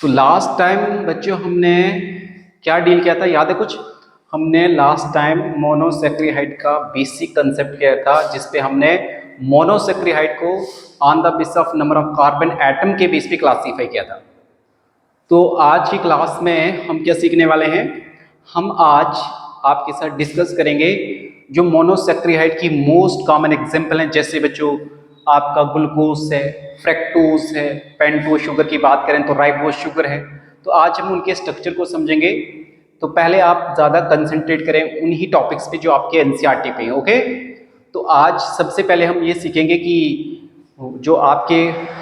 तो last time बच्चों हमने क्या डील किया था, याद है कुछ? हमने लास्ट टाइम मोनोसेक्रिहाइड का बेसिक कंसेप्ट किया था, जिसपे हमने मोनोसेक्रिहाइड को on the basis of number of carbon atom के बेस पे क्लासीफाई किया था। तो आज की क्लास में हम क्या सीखने वाले हैं? हम आज आपके साथ डिस्कस करेंगे जो मोनोसेक्रिहाइड की मोस्ट कॉमन एग्जांपल हैं, जैसे बच्चों आपका ग्लूकोज है, फ्रक्टोज है, पेंटोज शुगर की बात करें तो राइबोज शुगर है। तो आज हम उनके स्ट्रक्चर को समझेंगे। तो पहले आप ज़्यादा कंसंट्रेट करें उन्हीं टॉपिक्स पे जो आपके एनसीईआरटी पे हैं, ओके? तो आज सबसे पहले हम ये सीखेंगे कि जो आपके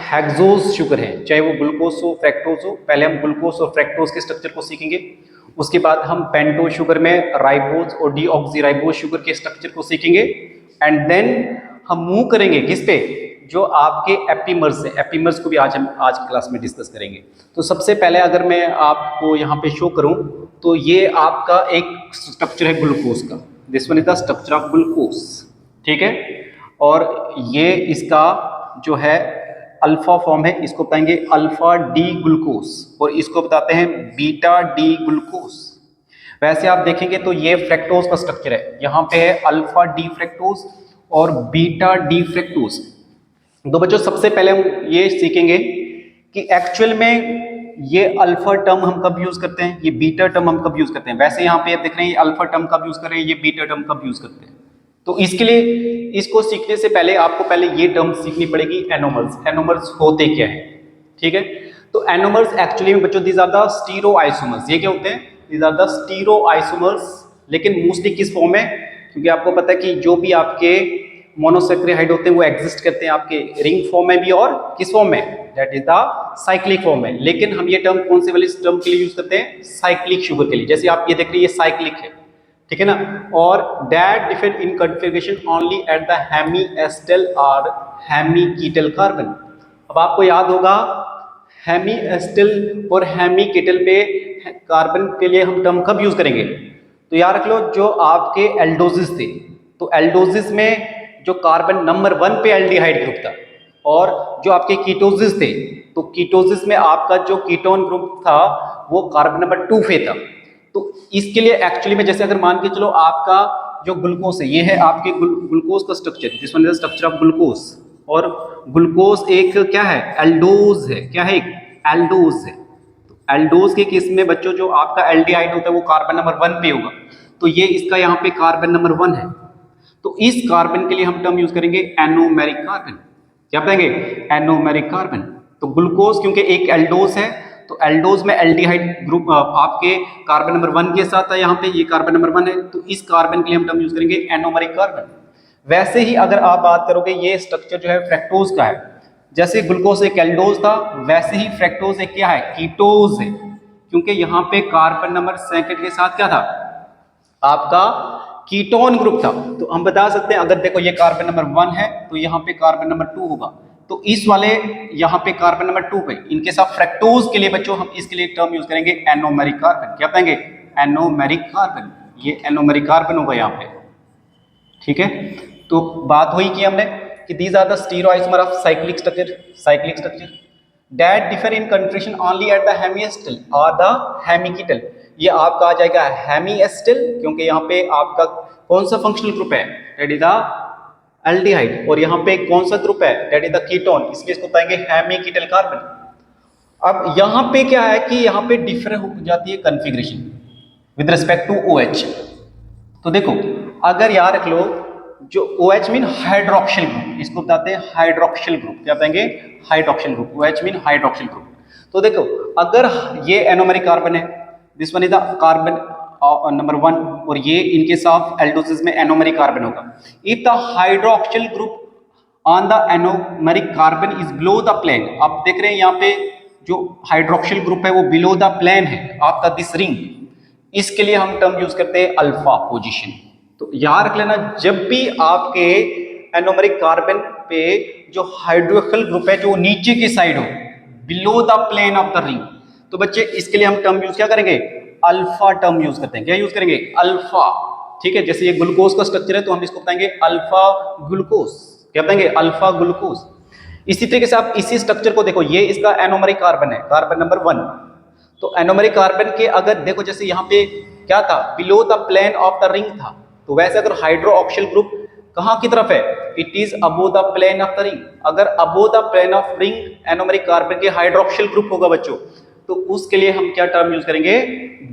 हेक्सोज शुगर है, चाहे वो ग्लूकोज हो फ्रक्टोज हो, पहले हम ग्लूकोज और फ्रक्टोज के स्ट्रक्चर को सीखेंगे। उसके बाद हम पेंटोज शुगर में राइबोज और डीऑक्सीराइबोज शुगर के स्ट्रक्चर को सीखेंगे। एंड देन हम मूव करेंगे किस पे? जो आपके एपिमर्स है, एपिमर्स को भी आज हम आज की क्लास में डिस्कस करेंगे। तो सबसे पहले अगर मैं आपको यहाँ पे शो करूँ तो ये आपका एक स्ट्रक्चर है ग्लूकोज का। This one is the structure of glucose, ठीक है? और ये इसका जो है अल्फा फॉर्म है, इसको बताएंगे अल्फा डी ग्लूकोज, और इसको बताते हैं बीटा डी ग्लूकोज। वैसे आप देखेंगे तो ये फ्रक्टोज का स्ट्रक्चर है, यहाँ पे है अल्फा डी फ्रक्टोज और बीटा डी फ्रक्टोज। तो बच्चों सबसे पहले हम ये सीखेंगे कि एक्चुअल में ये अल्फा टर्म हम कब यूज करते हैं, ये बीटा टर्म हम कब यूज करते हैं। वैसे यहाँ पे आप देख रहे हैं ये अल्फा टर्म कब यूज कर रहे हैं, ये बीटा टर्म कब यूज करते हैं। तो इसके लिए इसको सीखने से पहले आपको पहले ये टर्म सीखनी पड़ेगी, एनोमर्स। एनोमर्स होते क्या है, ठीक है? तो एनोमर्स एक्चुअली में बच्चों these are the stereo isomers. ये क्या होते हैं? These are the stereo isomers. लेकिन मोस्टली किस फॉर्म में? क्योंकि आपको पता है कि जो भी आपके मोनोसेक्रिहाइड होते हैं वो एग्जिस्ट करते हैं आपके रिंग फॉर्म में भी और किस फॉर्म में? That is the cyclic form में। लेकिन हम ये टर्म कौन से वाले टर्म के लिए यूज करते हैं? साइक्लिक शुगर के लिए। जैसे आप ये देख रहे हैं ये साइक्लिक है, ठीक है ना? और that differ in configuration only at the hemiacetal और हेमीकीटल कार्बन। अब आपको याद होगा हेमीएस्टल और हेमीकीटल पे कार्बन के लिए हम टर्म कब यूज करेंगे? तो याद रख लो जो आपके एल्डोजिस थे, तो एल्डोजिस में जो कार्बन नंबर 1 पे एल्डिहाइड ग्रुप था, और जो आपके कीटोसिस थे, तो कीटोसिस में आपका जो कीटोन ग्रुप था वो कार्बन नंबर 2 पे था। तो इसके लिए एक्चुअली में जैसे अगर मान के चलो आपका जो ग्लूकोज है, ये है आपके ग्लूकोज का structure, this one is the structure of glucose. और ग्लूकोज एक क्या है? एल्डोज है। क्या है? एक एल्डोज है। तो एल्डोज के केस में बच्चों जो आपका एल्डिहाइड होता है वो कार्बन नंबर 1 पे होगा, तो ये इसका यहाँ पे कार्बन नंबर 1 है। तो इस कार्बन के लिए हम टर्म यूज करेंगे एनोमेरिक कार्बन। क्या बताएंगे? Anomeric carbon. तो ग्लूकोज क्योंकि एक एल्डोज है, तो एल्डोज में एल्डिहाइड ग्रुप आपके कार्बन नंबर 1 के साथ है, यहाँ पे ये कार्बन नंबर 1 है, तो इस कार्बन के लिए हम टर्म यूज करेंगे एनोमेरिक कार्बन। वैसे ही अगर आप बात करोगे ये स्ट्रक्चर जो है फ्रक्टोज का है, जैसे ग्लूकोज एक एल्डोज था वैसे ही फ्रक्टोज एक क्या है? कीटोज है, क्योंकि यहाँ पे कार्बन नंबर 2 के साथ क्या था? आपका कीटोन ग्रुप था। तो हम बता सकते हैं अगर देखो ये कार्बन नंबर 1 है तो यहाँ पे कार्बन नंबर 2 होगा, तो इस वाले यहाँ पे कार्बन नंबर 2 पे इनके साथ फ्रक्टोज के लिए बच्चों हम इसके लिए टर्म यूज करेंगे एनोमेरिक कार्बन। क्या बताएंगे? Anomeric carbon. ये एनोमेरिक कार्बन होगा यहाँ पे, ठीक है? तो बात हुई कि हमने कि these are the stereoisomer of cyclic structure that differ in condition only at the hemiacetal और द हेमीकीटल। ये आपका आ जाएगा हेमीएस्टल, क्योंकि यहाँ पे आपका कौन सा फंक्शनल ग्रुप है? That is the aldehyde. और यहाँ पे कौन सा ग्रुप है? दैट इज द कीटोन, इसलिए इसको बताएंगे हेमीकीटल कार्बन। अब यहाँ पे क्या है कि यहाँ पे डिफर हो जाती है configuration with respect to OH। तो देखो अगर याद रख लो जो OH मीन हाइड्रोक्सिल ग्रुप, इसको बताते हैं हाइड्रोक्सिल ग्रुप। क्या बताएंगे? Hydroxyl group. OH mean hydroxyl group. तो देखो अगर ये एनोमेरिक कार्बन है, this one is the carbon number 1, और ये इनके साथ एल्डोसिस में एनोमेरिक कार्बन होगा। If the hydroxyl group on the anomeric carbon is below the plane. आप देख रहे हैं यहाँ पे जो हाइड्रोक्सिल ग्रुप है वो बिलो द प्लेन है आपका दिस रिंग, इसके लिए हम टर्म यूज करते हैं अल्फा पोजीशन। तो याद रख लेना जब भी आपके एनोमेरिक कार्बन पे जो हाइड्रोक्सिल ग्रुप है जो नीचे की साइड हो, below the plane of the ring, तो बच्चे इसके लिए हम टर्म यूज क्या करेंगे? अल्फा टर्म यूज करते हैं। क्या यूज करेंगे? अल्फा, ठीक है? जैसे ये ग्लूकोज का स्ट्रक्चर है तो हम इसको बताएंगे अल्फा ग्लूकोज। क्या बताएंगे? Alpha glucose. इसी तरीके से आप इसी स्ट्रक्चर को देखो, ये इसका एनोमेरिक कार्बन है, कार्बन नंबर 1, तो एनोमरिक कार्बन के अगर देखो जैसे यहाँ पे क्या था, below the plane of the ring था, तो वैसे अगर हाइड्रोक्सिल ग्रुप कहाँ की तरफ है, it is above the plane of the ring. अगर above the plane of ring anomeric carbon के हाइड्रोक्सिल ग्रुप होगा बच्चों, तो उसके लिए हम क्या टर्म यूज करेंगे,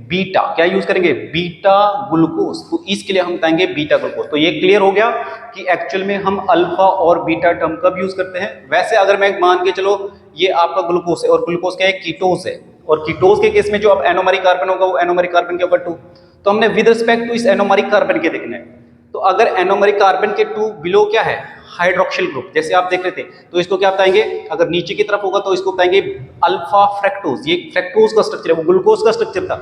बीटा। क्या यूज करेंगे, बीटा ग्लूकोज। तो इसके लिए हम बताएंगे बीटा ग्लूकोज। तो ये क्लियर हो गया कि एक्चुअल में हम अल्फा और बीटा टर्म कब यूज करते हैं। वैसे अगर मैं मान के चलो ये आपका ग्लूकोज है और ग्लूकोज क्या है, कीटोज है, और कीटोज के केस में जो अब एनोमरिक कार्बन होगा वो एनोमरिक कार्बन के ऊपर 2, तो हमने विद रिस्पेक्ट टू इस एनोमरिक कार्बन के देखना है। तो अगर एनोमरिक कार्बन के 2 बिलो क्या है, हाइड्रोक्सिल ग्रुप, जैसे आप देख रहे थे, तो इसको क्या बताएंगे, अगर नीचे की तरफ होगा तो इसको बताएंगे अल्फा फ्रैक्टोज। ये फ्रैक्टोज का स्ट्रक्चर है, वो ग्लूकोज का स्ट्रक्चर था।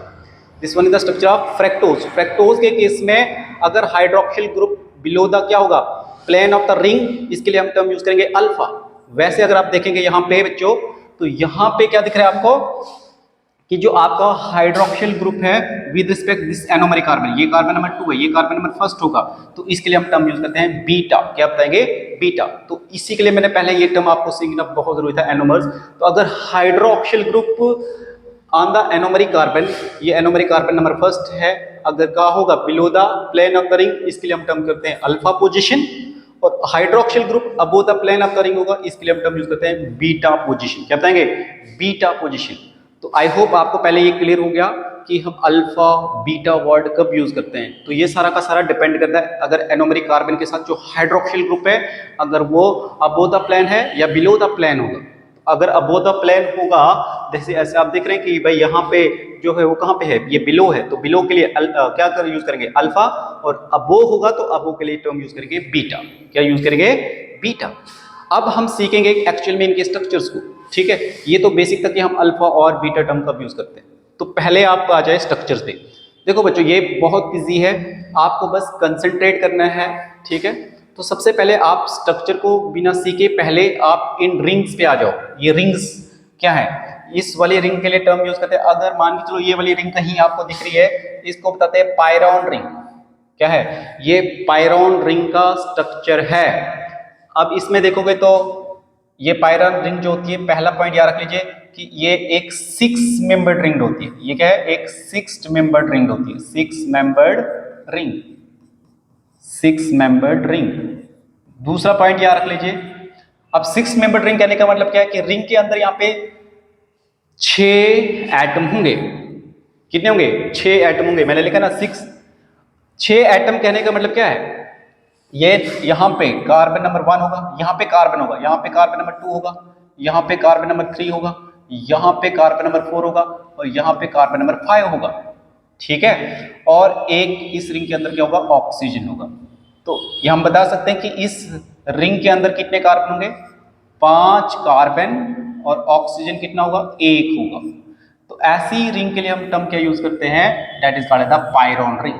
This one is the structure of fructose. Fructose के केस में अगर हाइड्रोक्सिल ग्रुप बिलो द क्या होगा, प्लेन ऑफ द रिंग, इसके लिए हम टर्म यूज करेंगे अल्फा। वैसे अगर आप देखेंगे यहाँ पे बच्चों, तो यहाँ पे क्या दिख रहा है आपको कि जो आपका हाइड्रोक्सिल ग्रुप है with respect this anomeric carbon, ये कार्बन नंबर 2 है, ये कार्बन नंबर फर्स्ट होगा, तो इसके लिए हम टर्म यूज करते हैं बीटा। क्या बताएंगे, बीटा। तो इसी के लिए मैंने पहले ये टर्म आपको सीखना बहुत जरूरी था, एनोमर्स। तो अगर hydroxyl group on the anomeric carbon, ये एनोमरिक कार्बन नंबर फर्स्ट है, अगर का होगा below the plane of the ring, इसके लिए हम टर्म करते हैं अल्फा पोजीशन। और hydroxyl group above the plane of the ring होगा, इसके लिए हम टर्म यूज करते हैं बीटा पोजीशन। क्या बताएंगे, बीटा पोजीशन। तो आई होप आपको पहले ये क्लियर हो गया कि हम अल्फा बीटा वर्ड कब यूज करते हैं। तो ये सारा का सारा डिपेंड करता है अगर एनोमरिक कार्बन के साथ जो हाइड्रोक्सिल ग्रुप है, अगर वो अबो द प्लेन है या बिलो द प्लेन होगा। अगर अबो द प्लेन होगा, जैसे ऐसे आप देख रहे हैं कि भाई यहाँ पे जो है वो कहाँ पे है, ये बिलो है, तो बिलो के लिए क्या यूज करेंगे, अल्फा। और अबो होगा तो अबो के लिए टर्म यूज करेंगे बीटा। क्या यूज करेंगे, बीटा। अब हम सीखेंगे एक्चुअल में इनके स्ट्रक्चर्स को, ठीक है। ये तो बेसिक था कि हम अल्फा और बीटा टर्म कब यूज करते हैं। तो पहले आप आ जाए स्ट्रक्चर्स पे। देखो बच्चों ये बहुत इजी है, आपको बस कंसंट्रेट करना है, ठीक है। तो सबसे पहले आप स्ट्रक्चर को बिना सीखे पहले आप इन रिंग्स पे आ जाओ। ये रिंग्स क्या है, इस वाली रिंग के लिए टर्म यूज करते हैं। अगर मान के चलो ये वाली रिंग कहीं आपको दिख रही है, इसको बताते हैं पायरॉन रिंग। क्या है, ये पायरॉन रिंग का स्ट्रक्चर है। अब इसमें देखोगे तो ये पायरॉन रिंग जो होती है, पहला पॉइंट याद रख लीजिए कि ये एक 6 मेंबर्ड रिंग होती है। ये क्या है, एक 6 मेंबर्ड रिंग होती है, 6 मेंबर्ड रिंग, 6 मेंबर्ड रिंग। दूसरा पॉइंट याद रख लीजिए। अब 6 मेंबर्ड रिंग कहने का मतलब क्या है कि रिंग के अंदर यहाँ पे 6 एटम होंगे। कितने होंगे, 6 एटम होंगे। मैंने लिखा ना 6 एटम कहने का मतलब क्या है, ये यहाँ पे कार्बन नंबर 1 होगा, यहाँ पे कार्बन होगा, यहाँ पे कार्बन नंबर 2 होगा, यहाँ पे कार्बन नंबर 3 होगा, यहाँ पे कार्बन नंबर 4 होगा, और यहाँ पे कार्बन नंबर 5 होगा, ठीक है। और एक इस रिंग के अंदर क्या होगा, ऑक्सीजन होगा। तो ये हम बता सकते हैं कि इस रिंग के अंदर कितने कार्बन होंगे, 5 कार्बन, और ऑक्सीजन कितना होगा, 1 होगा। तो ऐसी रिंग के लिए हम टर्म क्या यूज करते हैं, that is called the pyran ring,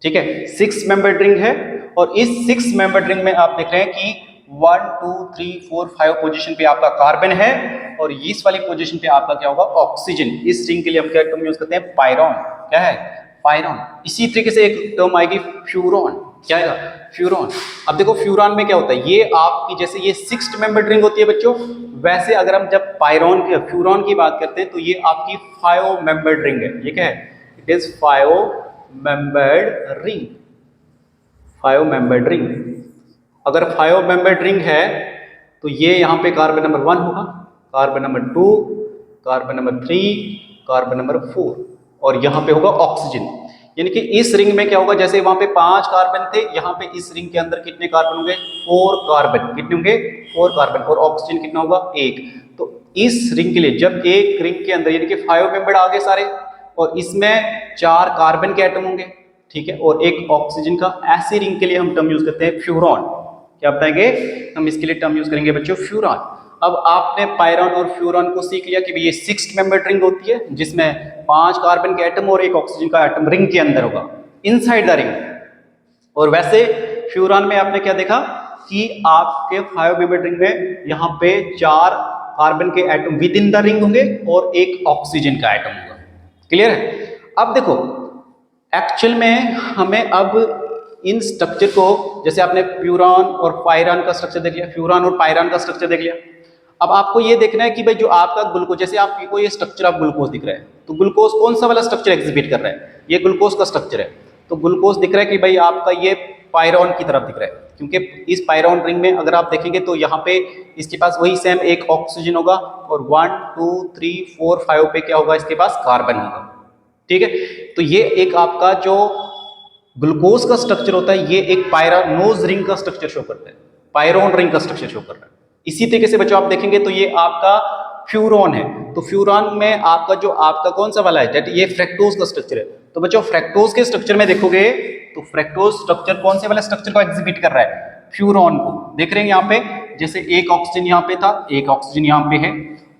ठीक है। 6 मेंबर्ड रिंग है, और इस 6 मेंबर्ड रिंग में आप देख रहे हैं कि 1 2 3 4 5 पोजीशन पे आपका कार्बन है, और इस वाली पोजीशन पे आपका क्या होगा, ऑक्सीजन। इस रिंग के लिए हम क्या टर्म यूज करते हैं, पायरॉन। क्या है, पायरॉन। इसी तरीके से एक टर्म आएगी फ्यूरॉन। क्या आएगा, फ्यूरॉन। अब देखो फ्यूरॉन में क्या होता है, ये आपकी जैसे ये 6 मेंबर्ड रिंग होती है बच्चों, वैसे अगर हम जब पायरॉन की फ्यूरॉन की बात करते हैं तो ये आपकी 5 मेंबर्ड रिंग है। ये क्या है, it is 5 membered ring, 5 membered ring. अगर 5 मेंबर्ड रिंग है तो ये यहाँ पे कार्बन नंबर 1 होगा, carbon number 2, carbon number 3, carbon number 4, और यहाँ पे होगा ऑक्सीजन। यानी कि इस रिंग में क्या होगा, जैसे वहां पे 5 कार्बन थे, यहाँ पे इस रिंग के अंदर कितने कार्बन होंगे, 4 कार्बन। कितने होंगे, 4 कार्बन, और ऑक्सीजन कितना होगा, 1। तो इस रिंग के लिए जब एक रिंग के अंदर यानी कि 5 मेंबर्ड आ गए सारे, और इसमें 4 कार्बन के एटम होंगे, ठीक है, और 1 ऑक्सीजन का, ऐसी रिंग के लिए हम टर्म यूज करते हैं फ्यूरॉन। क्या बताएंगे, हम इसके लिए टर्म यूज करेंगे बच्चों फ्यूरॉन। अब आपने पायरॉन और फ्यूरॉन को सीख लिया कि ये 6 मेंबर्ड रिंग होती है, जिसमें 5 कार्बन के एटम और 1 ऑक्सीजन का एटम रिंग के अंदर होगा, इनसाइड द रिंग। और वैसे फ्यूरॉन में आपने क्या देखा कि आपके 5 मेंबर्ड रिंग में यहाँ पे 4 कार्बन के atom with in the ring होंगे, और 1 ऑक्सीजन का एटम होगा। क्लियर है। अब देखो एक्चुअल में हमें अब इन स्ट्रक्चर को, जैसे आपने फ्यूरॉन और पायरॉन का स्ट्रक्चर देख लिया, फ्यूरॉन और पायरॉन का स्ट्रक्चर देख लिया। अब आपको ये देखना है कि भाई जो आपका ग्लूकोज, जैसे आपको ये स्ट्रक्चर ऑफ ग्लूकोज दिख रहा है, तो ग्लूकोज कौन सा वाला स्ट्रक्चर एग्जिबिट कर रहा है, ये ग्लूकोज का स्ट्रक्चर है। तो ग्लूकोज दिख रहा है कि भाई आपका ये पायरॉन की तरफ दिख रहा है, क्योंकि इस पायरॉन रिंग में अगर आप देखेंगे तो यहाँ पे इसके पास वही सेम एक ऑक्सीजन होगा और 1 2 3 4 5 पे क्या होगा, इसके पास कार्बन होगा। ठीक है, तो ये एक आपका जो ग्लूकोज का स्ट्रक्चर होता है ये एक पायरानोज रिंग का स्ट्रक्चर शो करता है, पायरोन रिंग का स्ट्रक्चर शो कर रहा है। इसी तरीके से बच्चों आप देखेंगे तो ये आपका फ्यूरॉन है, तो फ्यूरॉन में आपका जो आपका कौन सा वाला है, ये फ्रैक्टोज का स्ट्रक्चर है। तो बच्चों फ्रैक्टोज के स्ट्रक्चर में देखोगे तो फ्रैक्टोज स्ट्रक्चर कौन से वाले स्ट्रक्चर को एग्जिबिट कर रहा है, फ्यूरॉन को। देख रहे हैं यहाँ पे, जैसे एक ऑक्सीजन यहाँ पे था, एक ऑक्सीजन यहाँ पे है,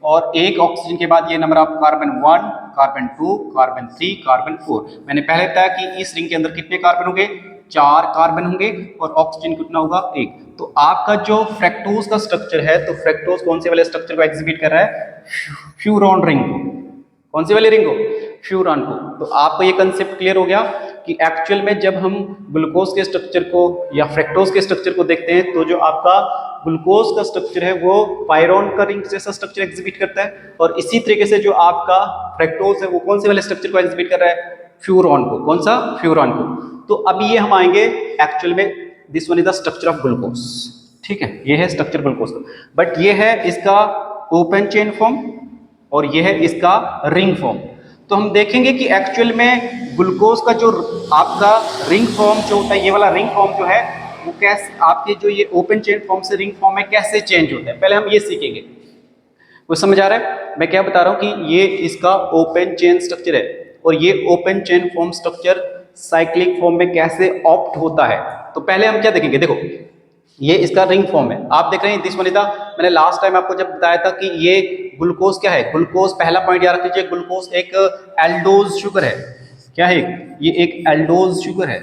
और एक ऑक्सीजन के बाद ये number of carbon 1 carbon 2 carbon 3 carbon 4। मैंने पहले बताया कि इस रिंग के अंदर कितने कार्बन होंगे, 4 कार्बन होंगे और ऑक्सीजन कितना होगा, 1। तो आपका जो फ्रैक्टोज का स्ट्रक्चर है, तो फ्रैक्टोज कौन से वाले स्ट्रक्चर को एग्जिबिट कर रहा है, फ्यूरॉन रिंग को। कौन से वाले रिंग को, फ्यूरॉन को। तो आपको ये कंसेप्ट क्लियर हो गया कि एक्चुअल में जब हम ग्लूकोज के स्ट्रक्चर को या फ्रैक्टोज के स्ट्रक्चर को देखते हैं तो जो आपका ग्लूकोज का स्ट्रक्चर है वो पायरोन का रिंग जैसा स्ट्रक्चर एग्जिबिट करता है, और इसी तरीके से जो आपका फ्रैक्टोज है वो कौन से वाले स्ट्रक्चर को एग्जिबिट कर रहा है, फ्यूरॉन को। कौन सा, फ्यूरॉन को। तो अब ये हम आएंगे एक्चुअल में, this one is the structure of glucose. ठीक है, ये है स्ट्रक्चर ग्लूकोज का, बट ये है इसका ओपन चेन फॉर्म और ये है इसका रिंग फॉर्म। तो हम देखेंगे कि एक्चुअल में ग्लूकोज का जो आपका रिंग फॉर्म जो होता है, ये वाला रिंग फॉर्म जो है वो कैसे आपके जो ये ओपन चेन फॉर्म से रिंग फॉर्म में कैसे चेंज होता है, पहले हम ये सीखेंगे। वो समझ आ रहा है मैं क्या बता रहा हूँ, कि ये इसका ओपन चेन स्ट्रक्चर है और ये open chain form structure cyclic form में कैसे ऑप्ट होता है। तो पहले हम क्या देखेंगे, देखो ये इसका रिंग फॉर्म है, आप देख रहे हैं दिस वन इज द, मैंने लास्ट टाइम आपको जब बताया था कि ये ग्लूकोज क्या है, ग्लूकोज पहला पॉइंट याद रख लीजिए, ग्लूकोज एक एल्डोज शुगर है। क्या है, ये एक एल्डोज शुगर है।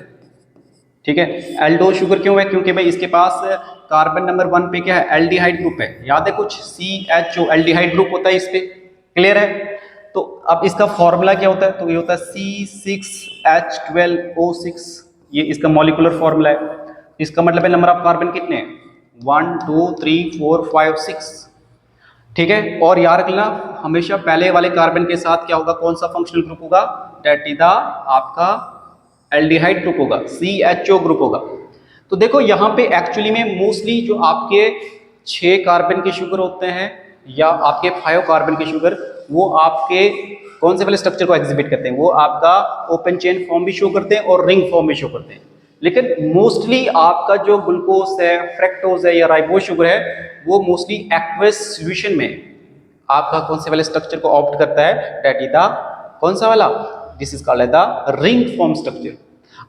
ठीक है, एल्डोज शुगर क्यों है, क्योंकि भाई इसके पास कार्बन नंबर 1 पे क्या है, एल्डिहाइड ग्रुप है, याद है कुछ, CHO एल्डिहाइड ग्रुप होता है इस पे, क्लियर है। तो अब इसका फॉर्मूला क्या होता है, तो ये होता है C6H12O6, ये इसका मॉलिक्यूलर फॉर्मूला है। इसका मतलब है नंबर ऑफ कार्बन कितने हैं, 1 2 3 4 5 6। ठीक है, और याद रखना हमेशा पहले वाले कार्बन के साथ क्या होगा, कौन सा फंक्शनल ग्रुप होगा, दैट इज द आपका एल्डिहाइड ग्रुप होगा, CHO ग्रुप होगा। तो देखो यहाँ पे एक्चुअली में मोस्टली जो आपके 6 कार्बन के शुगर होते हैं या आपके 5 कार्बन के शुगर, वो आपके कौन से वाले स्ट्रक्चर को एग्जिबिट करते हैं, वो आपका ओपन चेन फॉर्म भी शो करते हैं और रिंग फॉर्म भी शो करते हैं। लेकिन मोस्टली आपका जो ग्लूकोज है, फ्रैक्टोज है या राइबोज शुगर है, वो मोस्टली एक्वस सॉल्यूशन में आपका कौन से वाले स्ट्रक्चर को ऑप्ट करता है, दैट इज द कौन सा वाला, this is called the ring form structure.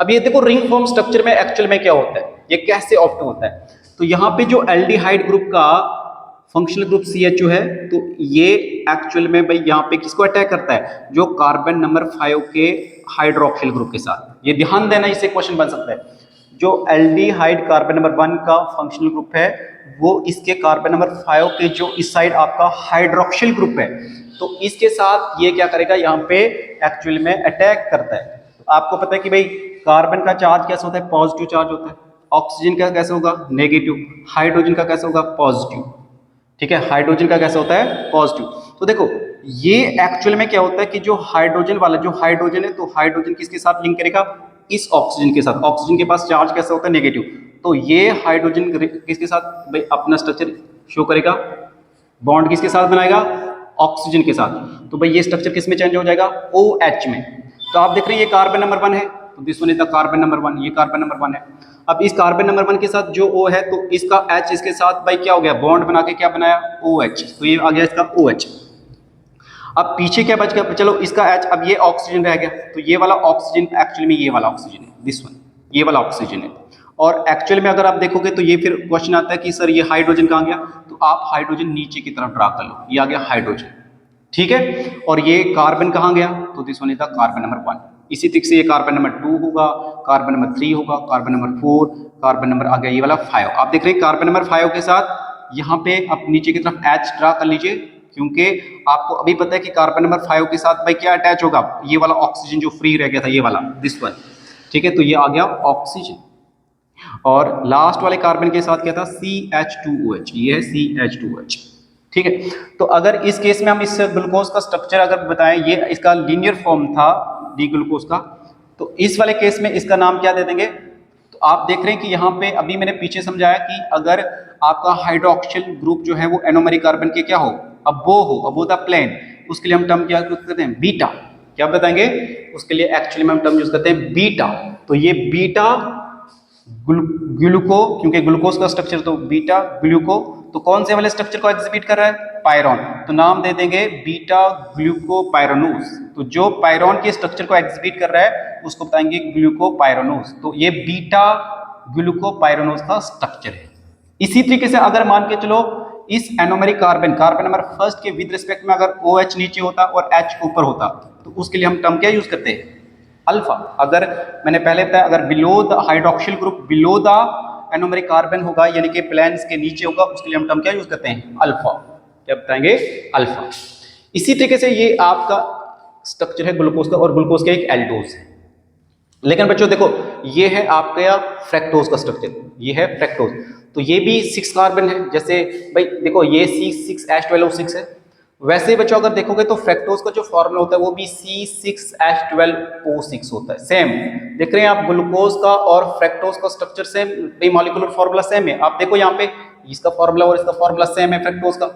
अब ये देखो रिंग फॉर्म स्ट्रक्चर में एक्चुअल में क्या होता है, ये कैसे ऑप्ट होता है। तो यहाँ पे जो एल्डिहाइड ग्रुप का फंक्शनल ग्रुप CHO है, तो ये एक्चुअल में भाई यहाँ पे किसको अटैक करता है, जो कार्बन नंबर 5 के हाइड्रोक्सिल ग्रुप के साथ। ये ध्यान देना, इससे क्वेश्चन बन सकता है। जो एल्डिहाइड कार्बन नंबर 1 का फंक्शनल ग्रुप है, वो इसके कार्बन नंबर 5 के जो इस साइड आपका हाइड्रोक्सिल ग्रुप है, तो इसके साथ ये क्या करेगा, यहाँ पे एक्चुअल में अटैक करता है। तो आपको पता है कि भाई कार्बन का चार्ज कैसा होता है, पॉजिटिव चार्ज होता है, ऑक्सीजन का कैसे होगा, नेगेटिव, हाइड्रोजन का कैसे होगा, पॉजिटिव। ठीक है, हाइड्रोजन का कैसा होता है, पॉजिटिव। तो देखो ये एक्चुअल में क्या होता है कि जो हाइड्रोजन वाला जो हाइड्रोजन है, तो हाइड्रोजन किसके साथ लिंक करेगा, इस ऑक्सीजन के साथ। ऑक्सीजन के पास चार्ज कैसा होता है, नेगेटिव, तो ये हाइड्रोजन किसके साथ भाई अपना स्ट्रक्चर शो करेगा, बॉन्ड किसके साथ बनाएगा, ऑक्सीजन के साथ। तो भाई ये स्ट्रक्चर किस में चेंज हो जाएगा, OH में। तो आप देख रहे हैं ये कार्बन नंबर 1 है, तो this one is the carbon number 1, ये कार्बन नंबर 1 है। अब इस कार्बन नंबर 1 के साथ जो O है, तो इसका H इसके साथ भाई क्या हो गया, बॉन्ड बना के क्या बनाया, OH, तो ये आ गया इसका OH। अब पीछे क्या बच गया, चलो इसका H, अब ये ऑक्सीजन रह गया, तो ये वाला ऑक्सीजन एक्चुअली में ये वाला ऑक्सीजन है, दिस वन, ये वाला ऑक्सीजन है। और एक्चुअल में अगर आप देखोगे तो ये फिर क्वेश्चन आता है कि सर ये हाइड्रोजन कहाँ गया, तो आप हाइड्रोजन नीचे की तरफ ड्रा कर लो, ये आ गया हाइड्रोजन। ठीक है, और ये कार्बन कहाँ गया, तो this one is the carbon number 1। इसी तरीके से ये कार्बन नंबर 2 होगा, कार्बन नंबर 3 होगा, कार्बन नंबर 4, कार्बन नंबर आ गया ये वाला 5। आप देख रहे हैं कार्बन नंबर 5 के साथ यहाँ पे आप नीचे की तरफ H ड्रा कर लीजिए, क्योंकि आपको अभी पता है कि कार्बन नंबर 5 के साथ भाई क्या अटैच होगा, ये वाला ऑक्सीजन जो फ्री रह गया था, ये वाला, दिस वन। ठीक है, तो ये आ गया ऑक्सीजन। और लास्ट वाले कार्बन के साथ क्या था, CH2OH, ये है CH2OH। ठीक है। तो अगर इस केस में हम इस ग्लूकोज का स्ट्रक्चर अगर बताएं, ये इसका लीनियर फॉर्म था डी ग्लूकोज का, तो इस वाले केस में इसका नाम क्या दे देंगे? तो आप देख रहे हैं कि यहाँ पे अभी मैंने पीछे समझाया कि अगर आपका हाइड्रोक्सिल ग्रुप जो है वो एनोमेरिक कार्बन के क्या हो, अबो द प्लेन, उसके लिए हम टर्म क्या यूज करते हैं? बीटा। क्या बताएंगे उसके लिए? एक्चुअली में हम टर्म यूज करते हैं बीटा। तो ये बीटा ग्लूको, क्योंकि ग्लूकोज का स्ट्रक्चर तो बीटा ग्लूको, तो कौन से वाले स्ट्रक्चर को एग्जिबिट कर रहा है? पायरॉन। तो नाम दे देंगे बीटा ग्लूकोपाइरानोज। तो जो पायरॉन के स्ट्रक्चर को एग्जिबिट कर रहा है उसको बताएंगे ग्लूकोपाइरानोज। तो ये बीटा ग्लूकोपाइरानोज का स्ट्रक्चर है। इसी तरीके से अगर मान के चलो इस एनोमेरिक कार्बन नंबर फर्स्ट के विद रिस्पेक्ट में अगर OH नीचे होता और H ऊपर होता, तो उसके लिए हम टर्म क्या यूज करते हैं? अल्फा। अगर मैंने पहले बताया अगर below the hydroxyl group below the anomeric carbon होगा, यानी कि प्लेन्स के नीचे होगा, उसके लिए हम टर्म क्या यूज करते हैं? अल्फा। क्या बताएंगे? अल्फा। इसी तरीके से ये आपका स्ट्रक्चर है ग्लूकोज का, और ग्लूकोज का एक एल्डोज है। लेकिन बच्चों देखो, ये है आपका फ्रैक्टोज का स्ट्रक्चर, ये है फ्रैक्टोज। तो ये भी 6 कार्बन है। जैसे भाई देखो ये C6H12O6 है, वैसे ही बच्चों अगर देखोगे तो फ्रैक्टोज का जो फॉर्मूला होता है वो भी C6H12O6 होता है। सेम देख रहे हैं आप, ग्लूकोज का और फ्रैक्टोज का structure same, molecular formula same है। आप देखो यहाँ पे इसका फॉर्मूला और इसका फॉर्मूला सेम है फ्रैक्टोज का,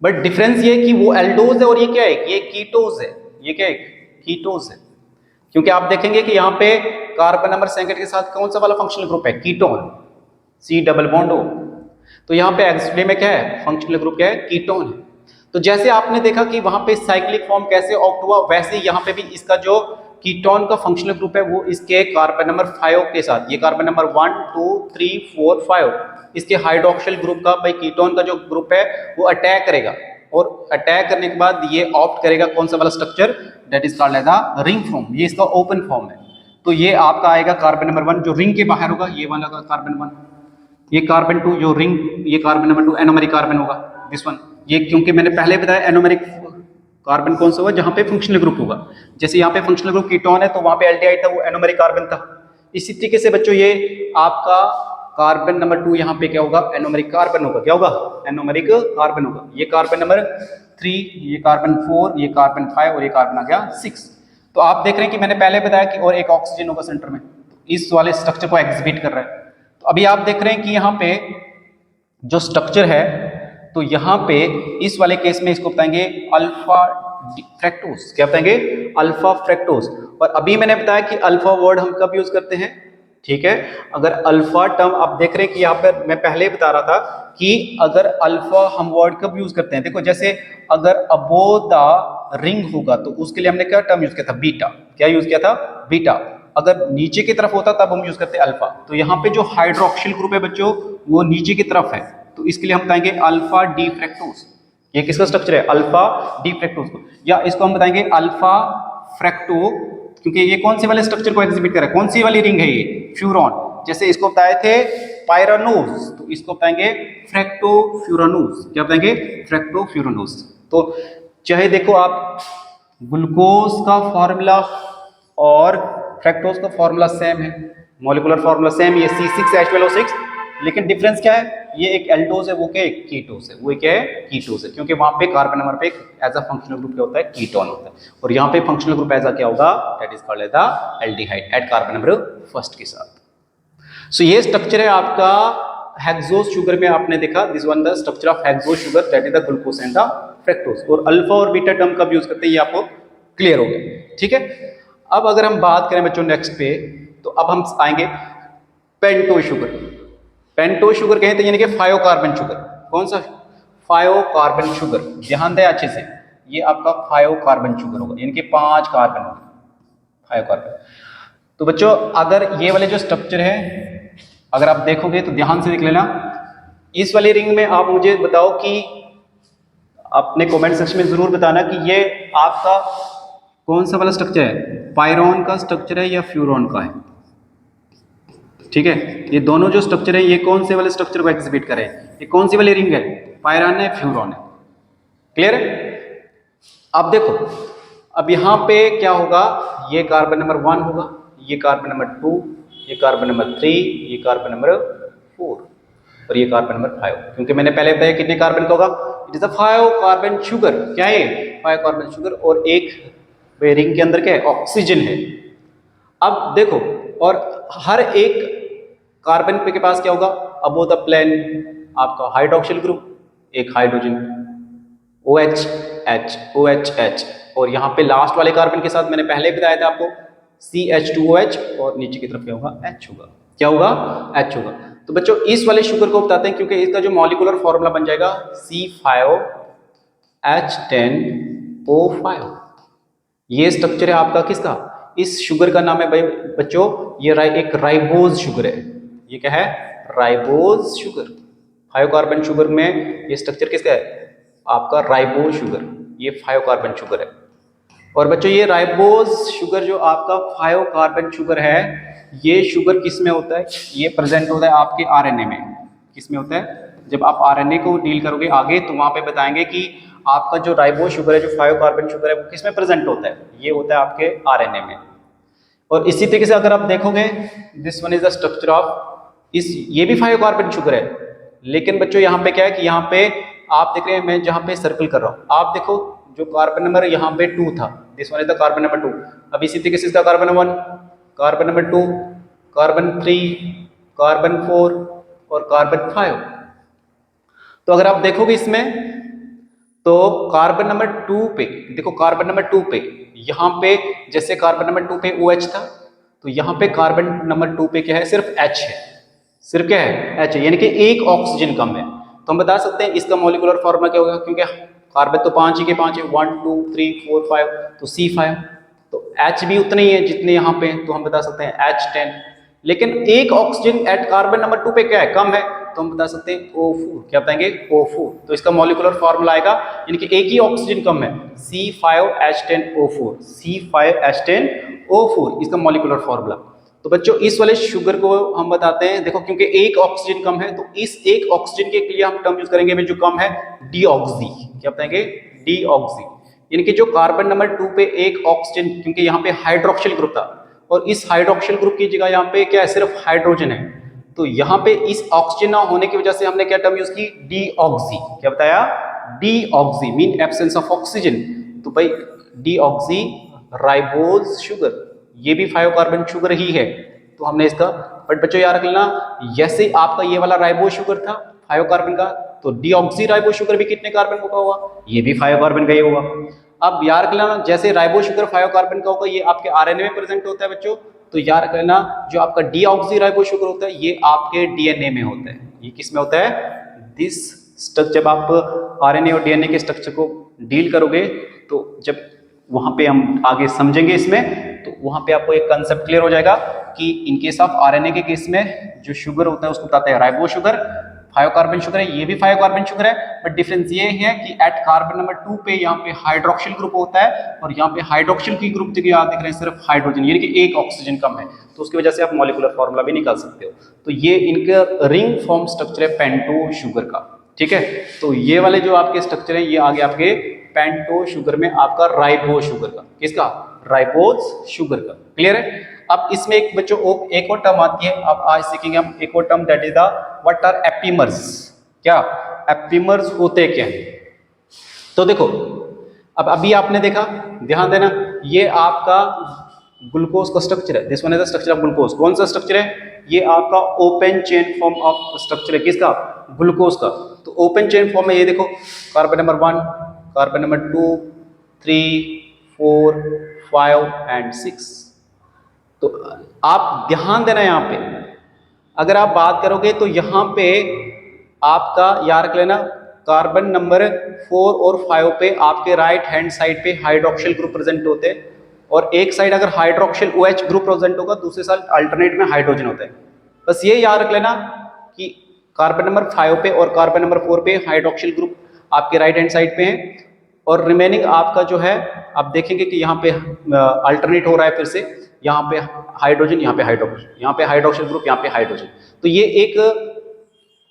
बट डिफरेंस ये है कि वो एल्डोज है और ये क्या है? ये कीटोज है। ये क्या है? कीटोज है। क्योंकि आप देखेंगे कि यहाँ पे कार्बन नंबर 2 के साथ कौन सा वाला फंक्शनल ग्रुप है? Ketone, C double bond O। तो यहाँ पे एक्चुअली में क्या है? फंक्शनल ग्रुप क्या है? कीटोन है। तो जैसे आपने देखा कि वहां पे साइक्लिक फॉर्म कैसे ऑप्ट हुआ, वैसे यहाँ पे भी इसका जो कीटोन का फंक्शनल ग्रुप है वो इसके कार्बन नंबर 5 के साथ, ये कार्बन नंबर 1 2 3 4 5 इसके हाइड्रोक्सिल ग्रुप का भाई कीटोन का जो ग्रुप है वो अटैक करेगा, और अटैक करने के बाद ये ऑप्ट करेगा कौन सा वाला structure? That is called as the ring form. ये इसका ओपन फॉर्म है। तो ये आपका आएगा कार्बन नंबर 1 जो रिंग के बाहर होगा, ये वाला का कार्बन 1, ये कार्बन 2 जो रिंग, ये कार्बन नंबर 2 एनोमेरिक कार्बन होगा, दिस वन। ये क्योंकि मैंने पहले बताया एनोमेरिक कार्बन कौन सा होगा? जहां पे फंक्शनल ग्रुप होगा। जैसे यहाँ पे फंक्शनल ग्रुप कीटोन है तो वहां पे एल्डिहाइड था, वो एनोमेरिक कार्बन था। इसी तरीके से बच्चों ये आपका कार्बन नंबर 2 यहाँ पे क्या होगा? एनोमेरिक कार्बन होगा। क्या होगा? एनोमेरिक कार्बन होगा। ये कार्बन नंबर 3, ये कार्बन 4, ये कार्बन 5 और ये कार्बन आ गया 6। तो आप देख रहे हैं कि मैंने पहले बताया कि और एक ऑक्सीजन होगा सेंटर में, तो इस वाले स्ट्रक्चर को एग्जिबिट कर रहा है। तो अभी आप देख रहे हैं कि यहाँ पे जो स्ट्रक्चर है, तो यहाँ पे इस वाले केस में इसको बताएंगे अल्फा फ्रैक्टोज। क्या बताएंगे? Alpha fructose. और अभी मैंने बताया कि अल्फा वर्ड हम कब यूज करते हैं, ठीक है? अगर अल्फा टर्म आप देख रहे हैं कि यहाँ पर मैं पहले बता रहा था कि अगर अल्फा हम वर्ड कब यूज करते हैं, देखो जैसे अगर अबो द रिंग होगा तो उसके लिए हमने क्या टर्म यूज किया था? बीटा। क्या यूज किया था? बीटा। अगर नीचे की तरफ होता तब हम यूज करते अल्फा। तो यहाँ पे जो हाइड्रोक्सिल ग्रुप है बच्चों वो नीचे की तरफ है, तो इसके लिए हम बताएंगे अल्फा डी फ्रैक्टोज। ये किसका स्ट्रक्चर है? अल्फा डी फ्रैक्टोज को, या इसको हम बताएंगे अल्फा फ्रैक्टो, क्योंकि ये कौन से वाले स्ट्रक्चर को एग्जिबिट कर रहा है? कौन सी वाली रिंग है? ये फ्यूरॉन। जैसे इसको बताए थे पायरानोज, तो इसको बताएंगे फ्रैक्टोफ्यूरानोज। क्या बताएंगे? फ्रैक्टोफ्यूरानोज। तो चाहे देखो आप ग्लूकोज का फॉर्मूला और फ्रैक्टोज का फॉर्मूला सेम है, मॉलिक्यूलर फॉर्मूला सेम, ये C6H12O6, लेकिन डिफरेंस क्या है? ये एक एल्डोज है, वो क्या है? कीटोज है। वो क्या है? कीटोज है, क्योंकि वहां पे कार्बन नंबर पे एज अ फंक्शनल ग्रुप क्या होता है? कीटोन होता है, और यहाँ पे फंक्शनल ग्रुप एज अ क्या होगा? That is called as the aldehyde at carbon number first के साथ। सो ये स्ट्रक्चर है आपका हेक्सोज शुगर में, आपने देखा this one the structure of hexose sugar, that is the glucose and the fructose. और अल्फा और बीटा टर्म कब यूज करते हैं ये आपको क्लियर हो गया, ठीक है? अब अगर हम बात करें बच्चों नेक्स्ट पे, तो अब हम आएंगे पेंटोज शुगर। पेंटोज शुगर कहें तो यानी कि 5 कार्बन शुगर। कौन सा? 5 कार्बन शुगर। ध्यान दें अच्छे से, ये आपका 5 कार्बन शुगर होगा, यानी कि 5 कार्बन होगा, 5 कार्बन। तो बच्चों अगर ये वाले जो स्ट्रक्चर है अगर आप देखोगे तो ध्यान से देख लेना, इस वाली रिंग में आप मुझे बताओ कि अपने कमेंट सेक्शन में जरूर बताना कि ये आपका कौन सा वाला स्ट्रक्चर है? पायरॉन का स्ट्रक्चर है या फ्यूरॉन का है? ठीक है, ये दोनों जो स्ट्रक्चर है ये कौन से वाले स्ट्रक्चर को एग्जिबिट करें? ये कौन सी वाली रिंग है? पायरॉन है, फ्यूरॉन है? क्लियर है? अब देखो, अब यहाँ पे क्या होगा? ये कार्बन नंबर 1 होगा, ये कार्बन नंबर 2, ये कार्बन नंबर 3, ये कार्बन नंबर 4 और ये कार्बन नंबर 5, क्योंकि मैंने पहले बताया कितने कार्बन का होगा? It is a 5 carbon sugar. क्या है 5 कार्बन शुगर, और एक रिंग के अंदर क्या है ऑक्सीजन है। अब देखो, और हर एक कार्बन पे के पास क्या होगा अबोव द प्लेन आपका हाइड्रोक्सिल ग्रुप, एक hydrogen OH H OH H, और यहाँ पे लास्ट वाले कार्बन के साथ मैंने पहले बताया था आपको CH2OH, और नीचे की तरफ क्या होगा H होगा। क्या होगा H होगा। तो बच्चों इस वाले शुगर को बताते हैं क्योंकि इसका जो मॉलिक्यूलर फॉर्मूला बन जाएगा C5H10O5। ये स्ट्रक्चर है आपका किसका, इस शुगर का नाम है भाई बच्चों ये एक राइबोज शुगर है। ये क्या है राइबोज शुगर। 5 कार्बन शुगर में ये स्ट्रक्चर किसका है आपका राइबोज शुगर, ये 5 कार्बन शुगर है। और बच्चों ये राइबोज शुगर जो आपका 5 कार्बन शुगर है, ये शुगर किस में होता है, ये प्रेजेंट होता है आपके आरएनए में। किस में होता है, जब आप आरएनए को डील करोगे आगे तो वहां पे बताएंगे कि आपका जो राइबोज शुगर है जो 5 कार्बन शुगर है वो किस में प्रेजेंट होता है, ये होता है आपके आरएनए में। और इसी तरीके से अगर आप देखोगे this one is the structure of इस, ये भी 5 कार्बन शुगर है, लेकिन बच्चों यहाँ पे क्या है कि यहाँ पे आप देख रहे हैं मैं जहाँ पे सर्कल कर रहा हूँ, आप देखो जो कार्बन नंबर यहाँ पे 2 था, this one is the carbon number 2। अब इसी तरीके से इसका carbon number 1, carbon number 2, carbon 3, carbon 4 और कार्बन 5। तो अगर आप देखोगे इसमें तो कार्बन नंबर 2 पे देखो, कार्बन नंबर 2 पे यहाँ पे जैसे कार्बन नंबर 2 पे OH था, तो यहाँ पे कार्बन नंबर 2 पे क्या है सिर्फ H है। सिर्फ क्या है H है, यानी कि एक ऑक्सीजन कम है। तो हम बता सकते हैं इसका मॉलिक्यूलर फॉर्मूला क्या होगा, क्योंकि कार्बन तो 5 ही के 5 है, 1 2 3 4 5, तो C5, तो H भी उतने ही है जितने यहाँ पे, तो हम बता सकते हैं H10। लेकिन एक ऑक्सीजन एट कार्बन नंबर 2 पे क्या है कम है, तो हम बता सकते हैं O4। क्या बताएंगे O4। तो इसका मॉलिक्यूलर फॉर्मूला आएगा, यानी कि एक ही ऑक्सीजन कम है C5H10O4, C5H10O4 इसका मॉलिक्यूलर फॉर्मूला। तो बच्चों इस वाले शुगर को हम बताते हैं, देखो क्योंकि एक ऑक्सीजन कम है तो इस एक ऑक्सीजन के लिए हम टर्म यूज करेंगे जो कम है डीऑक्सी। क्या बताएंगे डीऑक्सी, यानी कि जो कार्बन नंबर 2 पे एक ऑक्सीजन, क्योंकि यहाँ पे हाइड्रोक्सिल ग्रुप था और इस हाइड्रोक्सिल ग्रुप की जगह यहाँ पे क्या है सिर्फ हाइड्रोजन है, तो यहाँ पे इस ऑक्सीजन ना होने की वजह से हमने क्या टर्म यूज की डीऑक्सी। क्या बताया deoxy mean absence of oxygen. तो भाई डीऑक्सी राइबोज शुगर, ये भी 5 कार्बन शुगर ही है, तो हमने इसका। बट बच्चों याद रख लेना जैसे आपका ये वाला राइबोज शुगर था 5 कार्बन का, तो डीऑक्सी राइबोज शुगर भी कितने कार्बन का होगा, ये भी 5 कार्बन का ही होगा। अब याद रख लेना जैसे राइबोज शुगर 5 कार्बन का होगा, ये आपके आरएनए में प्रेजेंट होता है बच्चों, तो याद रख लेना जो आपका डीऑक्सी राइबोज शुगर होता है ये आपके डीएनए में होता है। ये किस में होता है दिस स्ट्रक्चर, जब आप आरएनए और डीएनए के स्ट्रक्चर को डील करोगे तो जब वहां पे हम आगे समझेंगे इसमें, तो वहां पे आपको एक कंसेप्ट क्लियर हो जाएगा कि इन केस ऑफ आरएनए के केस में जो शुगर होता है उसको बताते हैं राइबोज शुगर। 5 कार्बन शुगर है, ये भी 5 कार्बन शुगर है, बट डिफरेंस ये है कि एट कार्बन नंबर 2 पे यहाँ पे हाइड्रोक्सिल ग्रुप होता है और यहाँ पे हाइड्रोक्सिल की ग्रुप जगह आप देख रहे हैं सिर्फ हाइड्रोजन, यानी कि एक ऑक्सीजन कम है, तो उसकी वजह से आप मॉलिक्यूलर फॉर्मूला भी निकाल सकते हो। तो ये इनका रिंग फॉर्म स्ट्रक्चर है पेंटो शुगर का, ठीक है। तो ये वाले जो आपके स्ट्रक्चर है ये आगे आपके पेंटो शुगर में आपका राइबोज शुगर का, किसका राइबोज शुगर का, क्लियर है। अब इसमें एक बच्चों एक और टर्म आती है, अब आज सीखेंगे हम एक और term, that is the what are epimers. क्या एपिमर्स होते क्या है, तो देखो अब अभी आपने देखा, ध्यान देना ये आपका ग्लूकोज का स्ट्रक्चर है, this one is the structure of glucose. कौन सा स्ट्रक्चर है, ये आपका open chain form of structure है, किसका ग्लूकोज का। तो ओपन चेन फॉर्म में ये देखो carbon number 1, carbon number 2, 3, 4, 5 and 6। तो आप ध्यान देना यहाँ पे अगर आप बात करोगे तो यहाँ पे आपका याद रख लेना कार्बन नंबर 4 और 5 पे आपके राइट हैंड साइड पे हाइड्रोक्सिल ग्रुप प्रेजेंट होते हैं, और एक साइड अगर हाइड्रोक्सिल OH ग्रुप प्रेजेंट होगा दूसरे साइड अल्टरनेट में हाइड्रोजन होता है। बस ये याद रख लेना कि कार्बन नंबर 5 पे और कार्बन नंबर 4 पे हाइड्रोक्सिल ग्रुप आपके राइट हैंड साइड पे है, और रिमेनिंग आपका जो है आप देखेंगे कि यहाँ पे अल्टरनेट हो रहा है, फिर से यहाँ पे हाइड्रोजन, यहाँ पे हाइड्रोजन, यहाँ पे हाइड्रोक्सिल ग्रुप, यहाँ पे हाइड्रोजन। तो ये एक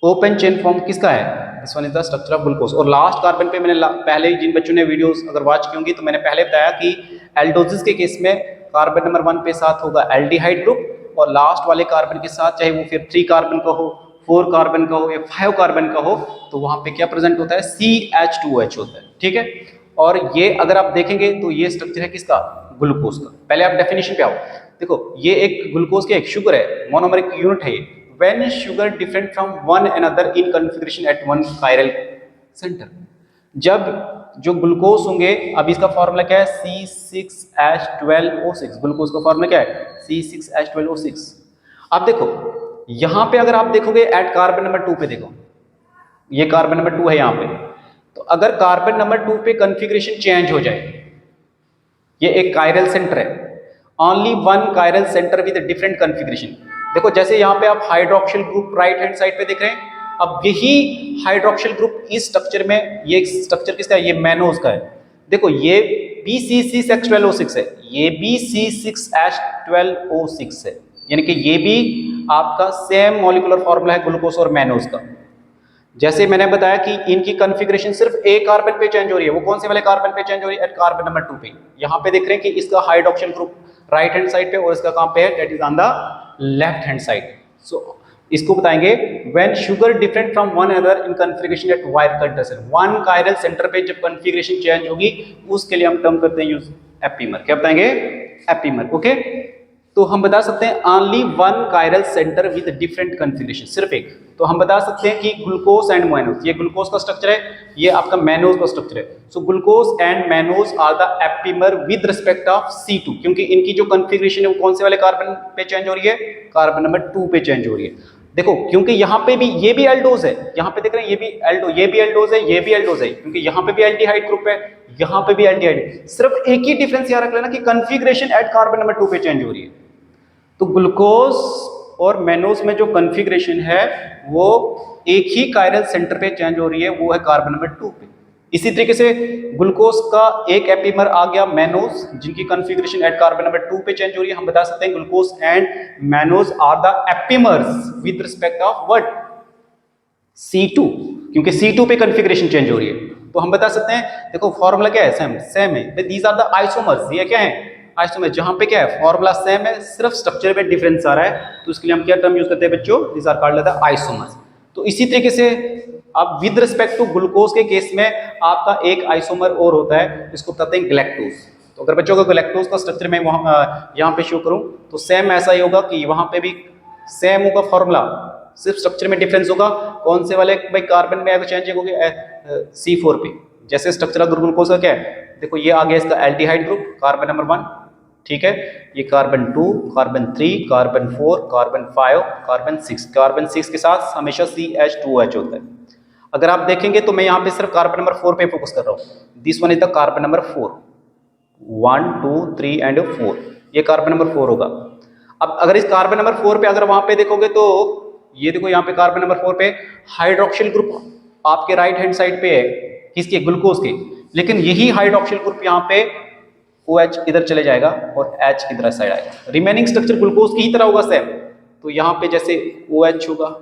ओपन चेन फॉर्म किसका है, this one is the structure of glucose. और लास्ट कार्बन पे मैंने पहले ही जिन बच्चों ने वीडियोस अगर वॉच की होंगी तो मैंने पहले बताया कि एल्डोसिस के केस में कार्बन नंबर 1 पे साथ होगा एल्डिहाइड ग्रुप, और लास्ट वाले कार्बन के साथ चाहे वो फिर 3 कार्बन का हो, 4 कार्बन का हो या 5 कार्बन का हो, तो वहां पे क्या प्रेजेंट होता है, CH2H होता है, ठीक है। और ये अगर आप देखेंगे तो ये स्ट्रक्चर है किसका, ग्लूकोज का। पहले आप डेफिनेशन पे आओ, देखो ये एक ग्लूकोज की एक शुगर है, मोनोमरिक यूनिट है ये। When sugar different from one another in configuration at one chiral centre, जब जो ग्लूकोज होंगे, अब इसका फॉर्मूला क्या है, C6H12O6, ग्लूकोज का फॉर्मूला क्या है, C6H12O6। आप देखो यहां पे अगर आप देखोगे एट कार्बन नंबर 2 पे, देखो ये कार्बन नंबर 2 है यहां पे, तो अगर कार्बन नंबर 2 पे कॉन्फ़िगरेशन चेंज हो जाए, ये एक कायरल सेंटर है, only one chiral centre with different configuration. देखो जैसे यहाँ पे आप hydroxyl group right hand side पे देख रहे हैं, अब यही हाइड्रोक्सिल ग्रुप इस स्ट्रक्चर में, ये स्ट्रक्चर किसका है, ये मैनोज का है। देखो ये भी C6H12O6 है, ये भी C6H12O6 है, यानी कि ये भी आपका सेम मॉलिक्यूलर फॉर्मूला है ग्लूकोज और मैनोज का। जैसे मैंने बताया कि इनकी कॉन्फ़िगरेशन सिर्फ एक कार्बन पे चेंज हो रही है, वो कौन से वाले कार्बन पे चेंज हो रही है, एट कार्बन नंबर 2 पे। यहाँ पे देख रहे हैं कि इसका hydroxyl group right hand side पे और इसका कहां पे है, that is on the left hand side. So इसको बताएंगे when sugar different from one other in configuration at wire chiral centre, one chiral centre पे जब कॉन्फ़िगरेशन चेंज होगी उसके लिए हम टर्म करते हैं यूज एपीमर। क्या बताएंगे, एपीमर, ओके। तो हम बता सकते हैं only one chiral centre with different configuration, सिर्फ एक। तो हम बता सकते हैं कि ग्लूकोज एंड मैनोज, ये ग्लूकोज का स्ट्रक्चर है, ये आपका मैनोज का स्ट्रक्चर है। So glucose and mannose are the epimer with respect of C2, क्योंकि इनकी जो कॉन्फ़िगरेशन है वो कौन से वाले कार्बन पे चेंज हो रही है, कार्बन नंबर 2 पे चेंज हो रही है। देखो क्योंकि यहाँ पे भी ये भी एल्डोज है, यहाँ पे देख रहे हैं ये भी एल्डोज है, ये भी एल्डोज है, क्योंकि यहाँ पे भी एल्डिहाइड ग्रुप है, यहाँ पे भी एल्डिहाइड। सिर्फ एक ही डिफरेंस यहाँ रख लेना कि कॉन्फ़िगरेशन एट कार्बन नंबर 2 पे चेंज हो रही है। तो ग्लूकोज और मैनोज में जो कॉन्फ़िगरेशन है वो एक ही कायरल सेंटर पे चेंज हो रही है, वो है कार्बन नंबर 2 पे। इसी तरीके से ग्लूकोज का एक एपीमर आ गया मैनोज, जिनकी कॉन्फ़िगरेशन एट कार्बन नंबर 2 पे चेंज हो रही है। हम बता सकते हैं glucose and mannose are the epimers with respect of what, C2, क्योंकि C2 पे कॉन्फ़िगरेशन चेंज हो रही है। तो हम बता सकते हैं, देखो फॉर्मूला क्या है, सेम है, दीज आर द आइसोमर्स। ये क्या है, आइसोमर, जहां पे क्या है फॉर्मूला सेम है, सिर्फ स्ट्रक्चर में डिफरेंस आ रहा है, तो उसके लिए हम क्या टर्म यूज करते हैं बच्चों, this are called the isomers. तो इसी तरीके से अब विद रिस्पेक्ट टू ग्लूकोज के केस में आपका एक आइसोमर और होता है, इसको बताते हैं गैलेक्टोज। तो अगर बच्चों को गैलेक्टोज का स्ट्रक्चर में वहां यहाँ पे शो करूं तो सेम ऐसा ही होगा कि वहां पे भी सेम होगा फॉर्मूला, सिर्फ स्ट्रक्चर में डिफरेंस होगा। कौन से वाले भाई कार्बन में अगर चेंज होगी, C4 पे। जैसे स्ट्रक्चर ग्लूकोज का क्या है, देखो ये आ गया इसका एल्डिहाइड ग्रुप, कार्बन नंबर 1, ठीक है, ये carbon 2, carbon 3, carbon 4, carbon 5, carbon 6। Carbon 6 के साथ हमेशा CH2OH होता है। अगर आप देखेंगे तो मैं यहाँ पे सिर्फ कार्बन नंबर 4 पे फोकस कर रहा हूँ, this one is the carbon number 4, 1 2 3 and 4, ये कार्बन नंबर 4 होगा। अब अगर इस कार्बन नंबर 4 पे अगर वहां पे देखोगे तो ये देखो यहाँ पे कार्बन नंबर 4 पे हाइड्रोक्सिल ग्रुप आपके राइट हैंड साइड पे है, किसके, ग्लूकोज के, लेकिन यही हाइड्रोक्सिल ग्रुप यहाँ पे OH इधर चले जाएगा और H इधर साइड आएगा। रिमेनिंग स्ट्रक्चर ग्लूकोज की ही तरह होगा सेम। तो यहाँ पे जैसे OH होगा,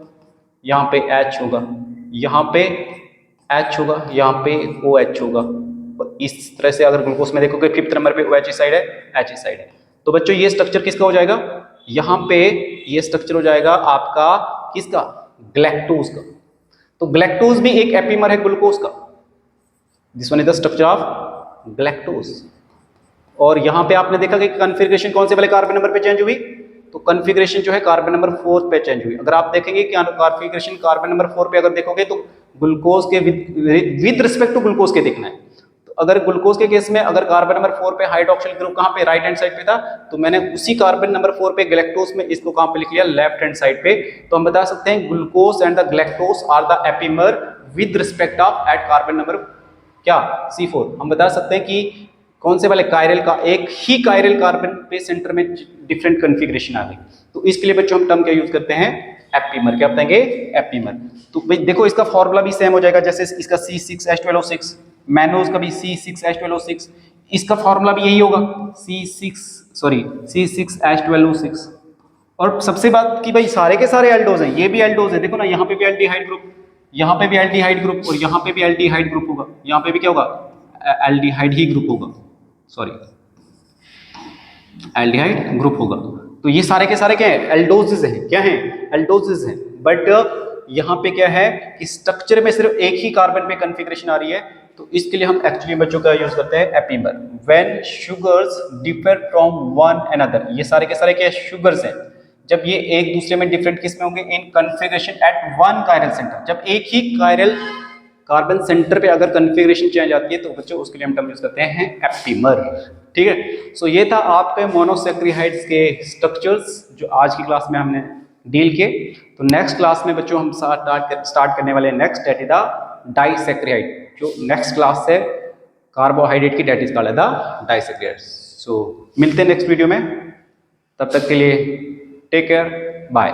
यहाँ पे H होगा, यहाँ पे H होगा, यहाँ पे OH होगा। इस तरह से अगर ग्लूकोज में देखोगे 5th नंबर पे OH साइड है, H साइड है। तो बच्चों ये स्ट्रक्चर किसका हो जाएगा, यहाँ पे ये स्ट्रक्चर हो जाएगा आपका किसका, गैलेक्टोज का। तो गैलेक्टोज भी एक एपीमर है ग्लूकोज का, this one is the structure of galactose. और यहाँ पे आपने देखा कि कॉन्फ़िगरेशन कौन से वाले कार्बन नंबर पे चेंज हुई, तो कॉन्फ़िगरेशन जो है कार्बन नंबर 4 पे चेंज हुई। अगर आप देखेंगे कि कॉन्फ़िगरेशन कार्बन नंबर 4 पे अगर देखोगे तो ग्लूकोज के विद रिस्पेक्ट टू ग्लूकोज के देखना है। तो अगर ग्लूकोज के केस में अगर कार्बन नंबर 4 पे हाइड्रोक्सिल ग्रुप कहाँ पे, राइट हैंड साइड पे था, तो मैंने उसी कार्बन नंबर 4 पे गैलेक्टोज में इसको कहाँ पे लिख लिया, लेफ्ट हैंड साइड पे। तो हम बता सकते हैं glucose and the galactose are the epimer with respect of at carbon number क्या, C4। हम बता सकते हैं कि कौन से वाले कायरल का, एक ही कायरल कार्बन पे सेंटर में डिफरेंट कॉन्फ़िगरेशन आ गई। तो इसके लिए बच्चों हम टर्म क्या यूज करते हैं, एपीमर। क्या बताएंगे, एपीमर। तो भाई देखो इसका फॉर्मूला भी सेम हो जाएगा, जैसे इसका C6H12O6, मैनोज का भी C6H12O6, इसका फॉर्मूला भी यही होगा C6H12O6। और सबसे बात कि भाई सारे के सारे एल्डोज हैं, ये भी एल्डोज है, देखो ना यहाँ पे भी एल्डिहाइड ग्रुप, यहाँ पे भी एल्डिहाइड ग्रुप, और यहाँ पे भी एल्डिहाइड ग्रुप होगा, यहाँ पे भी क्या होगा, एल्डिहाइड ही ग्रुप होगा, सॉरी एल्डिहाइड ग्रुप होगा। तो ये सारे के सारे क्या है, एल्डोजेस हैं, क्या हैं, एल्डोजेस हैं। बट यहाँ पे क्या है कि स्ट्रक्चर में सिर्फ एक ही कार्बन पे कन्फिग्रेशन आ रही है, तो इसके लिए हम एक्चुअली बच्चों का यूज करते हैं epimer. When sugars differ from one another, ये सारे के सारे क्या शुगर्स हैं, जब ये एक दूसरे में डिफरेंट किस में होंगे, in configuration at one chiral centre, जब एक ही कायरल कार्बन सेंटर पे अगर कन्फिग्रेशन चेंज आती है तो बच्चों उसके लिए हम टर्म यूज करते हैं एपीमर। ठीक है, सो ये था आपके मोनोसेक्रिहाइड्स के स्ट्रक्चर्स जो आज की क्लास में हमने डील किए। तो नेक्स्ट क्लास में बच्चों हम स्टार्ट करने वाले नेक्स्ट डेट इज द डाइसेक्रिहाइड, जो नेक्स्ट क्लास है कार्बोहाइड्रेट की, डेट इज कॉल्ड द डाइसेक्रिहाइड्स। सो मिलते हैं नेक्स्ट वीडियो में, तब तक के लिए टेक केयर, बाय।